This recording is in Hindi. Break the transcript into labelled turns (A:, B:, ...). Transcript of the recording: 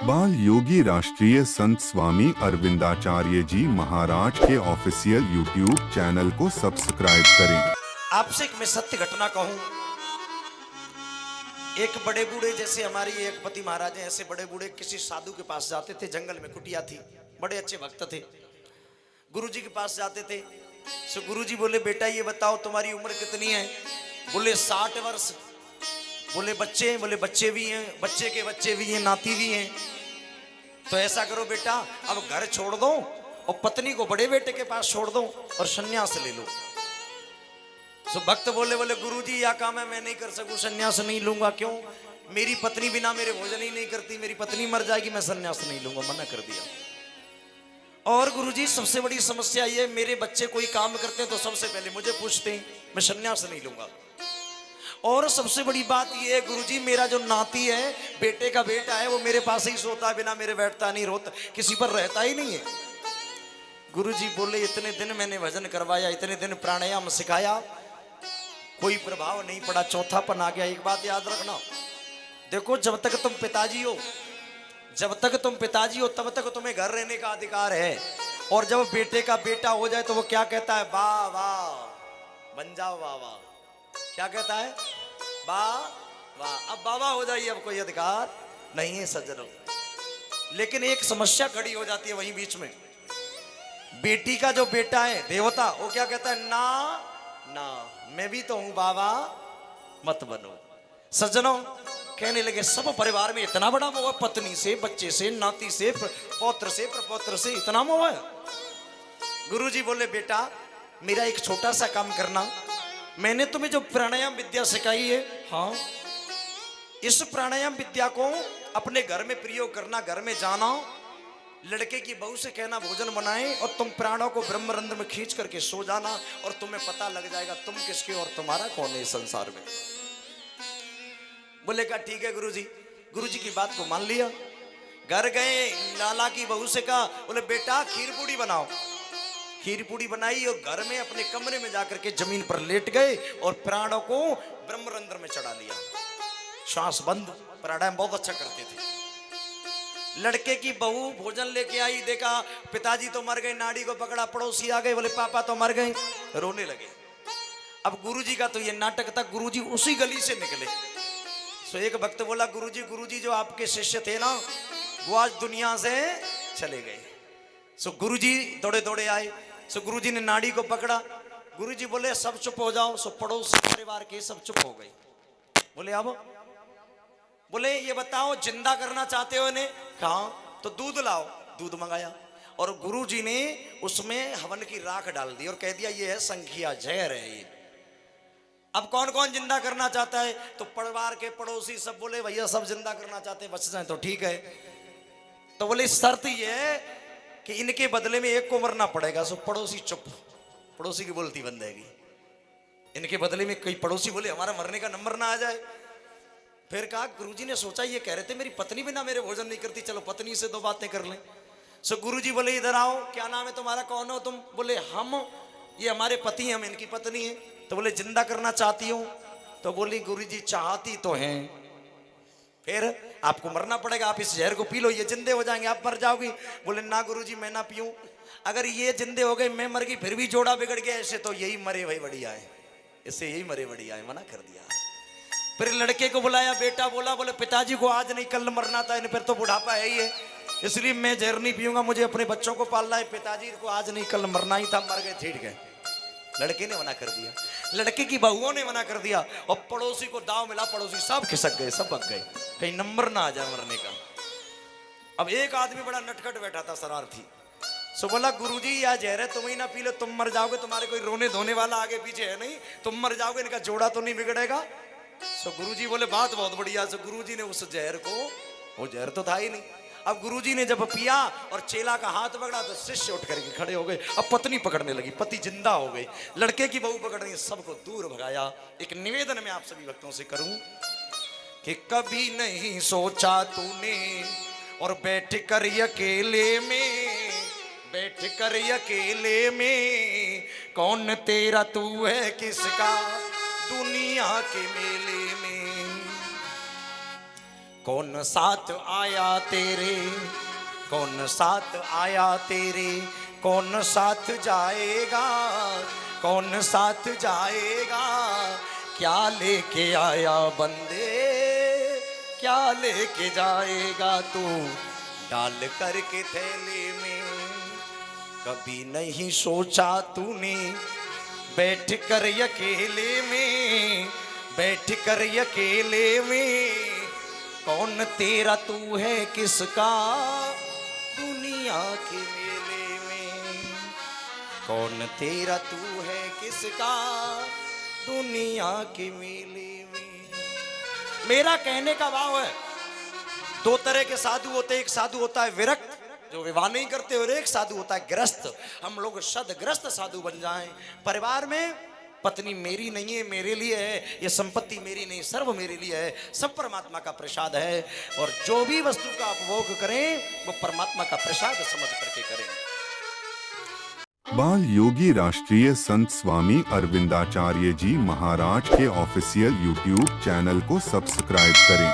A: बाल योगी राष्ट्रीय संत स्वामी अरविंदाचार्य जी महाराज के ऑफिशियल यूट्यूब चैनल को सब्सक्राइब करें।
B: आपसे एक मैं सत्य घटना कहूं। एक बड़े बूढ़े जैसे हमारी एक पति महाराज हैं, ऐसे बड़े बूढ़े किसी साधु के पास जाते थे। जंगल में कुटिया थी, बड़े अच्छे भक्त थे। गुरुजी के पास जाते थे। सो गुरुजी बोले, बेटा ये बताओ तुम्हारी उम्र कितनी है? बोले 60 वर्ष। बोले बच्चे हैं? बोले बच्चे भी हैं, बच्चे के बच्चे भी हैं, नाती भी हैं। तो ऐसा करो बेटा, अब घर छोड़ दो और पत्नी को बड़े बेटे के पास छोड़ दो और संन्यास ले लो। सो भक्त बोले गुरुजी यह काम है मैं नहीं कर सकूं, संन्यास नहीं लूंगा। क्यों? मेरी पत्नी बिना मेरे भोजन ही नहीं करती, मेरी पत्नी मर जाएगी, मैं संन्यास नहीं लूंगा, मना कर दिया। और गुरुजी सबसे बड़ी समस्या ये, मेरे बच्चे कोई काम करते हैं तो सबसे पहले मुझे पूछते हैं, मैं संन्यास नहीं लूंगा। और सबसे बड़ी बात ये है गुरुजी, मेरा जो नाती है, बेटे का बेटा है, वो मेरे पास ही सोता है, बिना मेरे बैठता नहीं, रोता, किसी पर रहता ही नहीं है। गुरुजी बोले इतने दिन मैंने भजन करवाया, इतने दिन प्राणायाम सिखाया, कोई प्रभाव नहीं पड़ा, चौथापन आ गया। एक बात याद रखना, देखो जब तक तुम पिताजी हो, जब तक तुम पिताजी हो तब तक तुम्हें घर रहने का अधिकार है। और जब बेटे का बेटा हो जाए तो वो क्या कहता है? वाह वाह, बन जाओ वाह वाह। क्या कहता है? वाह वाह। अब बाबा हो जाइए, अब कोई अधिकार नहीं है सज्जनों। लेकिन एक समस्या खड़ी हो जाती है वहीं बीच में। बेटी का जो बेटा है देवता, वो क्या कहता है? ना ना, मैं भी तो हूं बाबा, मत बनो। सज्जनों कहने लगे सब परिवार में इतना बड़ा मोह है, पत्नी से, बच्चे से, नाती से, पौत्र से, प्रपौत्र से, इतना मोह है। गुरुजी बोले बेटा मेरा एक छोटा सा काम करना, मैंने तुम्हें जो प्राणायाम विद्या सिखाई है, हाँ, इस प्राणायाम विद्या को अपने घर में प्रयोग करना। घर में जाना, लड़के की बहू से कहना भोजन बनाए और तुम प्राणों को ब्रह्मरंध्र में खींच करके सो जाना और तुम्हें पता लग जाएगा तुम किसके और तुम्हारा कौन है संसार में। बोले का ठीक है गुरुजी। गुरुजी की बात को मान लिया। घर गए, लाला की बहू से कहा, बोले बेटा खीर पूड़ी बनाओ। खीर पूड़ी बनाई और घर में अपने कमरे में जाकर के जमीन पर लेट गए और प्राणों को ब्रह्मरंध्र में चढ़ा लिया। श्वास बंद, प्राणायाम बहुत अच्छा करते थे। लड़के की बहू भोजन लेके आई, देखा पिताजी तो मर गए, नाड़ी को पकड़ा, पड़ोसी आ गए, बोले पापा तो मर गए, रोने लगे। अब गुरुजी का तो ये नाटक था, गुरुजी उसी गली से निकले। सो एक भक्त बोला, गुरुजी जो आपके शिष्य थे ना, वो आज दुनिया से चले गए। सो गुरुजी दौड़े दौड़े आए। सो गुरुजी ने नाड़ी को पकड़ा। गुरुजी बोले सब चुप हो जाओ। सो पड़ोसी परिवार के सब चुप हो गए। बोले अब बोले ये बताओ जिंदा करना चाहते हो इन्हें? कहा तो दूध लाओ। दूध मंगाया और गुरुजी ने उसमें हवन की राख डाल दी और कह दिया ये है संखिया, जहर है ये। अब कौन कौन जिंदा करना चाहता है? तो परिवार के पड़ोसी सब बोले भैया सब जिंदा करना चाहते हैं, बच जाए तो ठीक है। तो बोले शर्त ये है कि इनके बदले में एक को मरना पड़ेगा। सो पड़ोसी चुप, पड़ोसी की बोलती बंद रहेगी। इनके बदले में कोई पड़ोसी बोले हमारा मरने का नंबर ना आ जाए। फिर कहा गुरुजी ने सोचा ये कह रहे थे मेरी पत्नी बिना मेरे भोजन नहीं करती, चलो पत्नी से दो बातें कर लें। सो गुरुजी बोले इधर आओ, क्या नाम है तुम्हारा, कौन हो तुम? बोले हम, ये हमारे पति हैं, हम इनकी पत्नी है। तो बोले जिंदा करना चाहती हो? तो बोली गुरुजी चाहती तो हैं, फिर आपको मरना पड़ेगा, आप इस जहर को पी लो, ये जिंदे हो जाएंगे, आप मर जाओगी। बोले ना गुरुजी मैं ना पीऊं, अगर ये जिंदे हो गए मैं मर गई फिर भी जोड़ा बिगड़ गया, ऐसे तो यही मरे भाई बढ़िया है, इससे यही मरे बढ़िया है, मना कर दिया। फिर लड़के को बुलाया, बेटा बोला, बोले पिताजी को आज नहीं कल मरना था, इन फिर तो बुढ़ापा है ही है, इसलिए मैं जहर नहीं पीऊंगा, मुझे अपने बच्चों को पालना है, पिताजी को आज नहीं कल मरना ही था, मर गए, ठीक है। लड़के ने मना कर दिया, लड़के की बहुओं ने मना कर दिया और पड़ोसी को दाव मिला, पड़ोसी सब खिसक गए, सब भग गए, कहीं नंबर ना आ जाए मरने का। अब एक आदमी बड़ा नटखट बैठा था, शरारती। सो बोला गुरुजी या जहर है तुम ही ना पी लो, तुम मर जाओगे, तुम्हारे कोई रोने धोने वाला आगे पीछे है नहीं, तुम मर जाओगे, इनका जोड़ा तो नहीं बिगड़ेगा। सो गुरुजी बोले बात बहुत बढ़िया। सो गुरुजी ने उस जहर को, वो जहर तो था ही नहीं, अब गुरुजी ने जब पिया और चेला का हाथ पकड़ा तो शिष्य उठ करके खड़े हो गए। अब पत्नी पकड़ने लगी, पति जिंदा हो गए, लड़के की बहू पकड़ रही, सबको दूर भगाया। एक निवेदन मैं आप सभी भक्तों से करूं कि कभी नहीं सोचा तूने और बैठ कर अकेले में, बैठ कर अकेले में, कौन तेरा तू है किसका दुनिया के मेले में। कौन साथ आया तेरे, कौन साथ आया तेरे, कौन साथ जाएगा, कौन साथ जाएगा, क्या लेके आया बंदे, क्या लेके जाएगा तू डाल करके थैले में। कभी नहीं सोचा तूने बैठ कर अकेले में, बैठ कर अकेले में, कौन तेरा तू है किसका दुनिया के मेले में, कौन तेरा तू है किसका दुनिया के मेले में। मेरा कहने का भाव है, दो तरह के साधु होते हैं, एक साधु होता है विरक्त जो विवाह नहीं करते, और एक साधु होता है ग्रस्त। हम लोग सदग्रस्त साधु बन जाएं। परिवार में पत्नी मेरी नहीं है, मेरे लिए है, ये संपत्ति मेरी नहीं, सर्व मेरे लिए है, सब परमात्मा का प्रसाद है, और जो भी वस्तु का उपभोग करें वो परमात्मा का प्रसाद समझ करके करें।
A: बाल योगी राष्ट्रीय संत स्वामी अरविंदाचार्य जी महाराज के ऑफिशियल यूट्यूब चैनल को सब्सक्राइब करें।